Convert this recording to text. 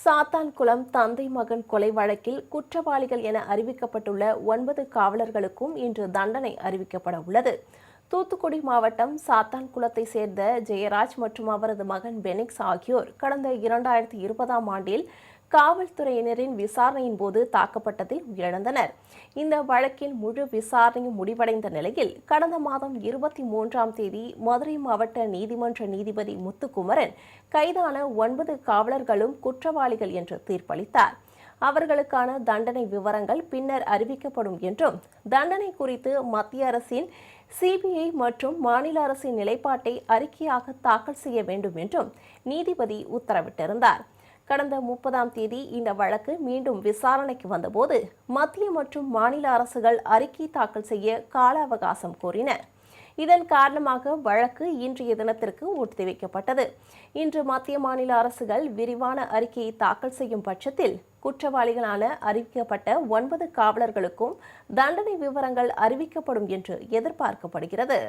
சாத்தான்குளம் தந்தை மகன் கொலை வழக்கில் குற்றவாளிகள் என அறிவிக்கப்பட்டுள்ள 9 காவலர்களுக்கும் இன்று தண்டனை அறிவிக்கப்பட உள்ளது. தூத்துக்குடி மாவட்டம் சாத்தான்குளத்தை சேர்ந்த ஜெயராஜ் மற்றும் அவரது மகன் பெனிக்ஸ் ஆகியோர் கடந்த 2020ஆம் ஆண்டில் காவல்துறையினரின் விசாரணையின் போது தாக்கப்பட்டதில் உயிரிழந்தனர். இந்த வழக்கின் முழு விசாரணையும் முடிவடைந்த நிலையில் கடந்த மாதம் 23ஆம் தேதி மதுரை மாவட்ட நீதிமன்ற நீதிபதி முத்துக்குமரன் கைதான 9 காவலர்களும் குற்றவாளிகள் என்று தீர்ப்பளித்தார். அவர்களுக்கான தண்டனை விவரங்கள் பின்னர் அறிவிக்கப்படும் என்றும், தண்டனை குறித்து மத்திய அரசின் சிபிஐ மற்றும் மாநில அரசின் நிலைப்பாட்டை அறிக்கையாக தாக்கல் செய்ய வேண்டும் என்றும் நீதிபதி உத்தரவிட்டிருந்தார். கடந்த 30ஆம் தேதி இந்த வழக்கு மீண்டும் விசாரணைக்கு வந்தபோது மத்திய மற்றும் மாநில அரசுகள் அறிக்கை தாக்கல் செய்ய கால அவகாசம் கோரின. இதன் காரணமாக வழக்கு இன்றைய தினத்திற்கு ஒத்திவைக்கப்பட்டது. இன்று மத்திய மாநில அரசுகள் விரிவான அறிக்கையை தாக்கல் செய்யும் பட்சத்தில் குற்றவாளிகளான அறிவிக்கப்பட்ட 9 காவலர்களுக்கும் தண்டனை விவரங்கள் அறிவிக்கப்படும் என்று எதிர்பார்க்கப்படுகிறது.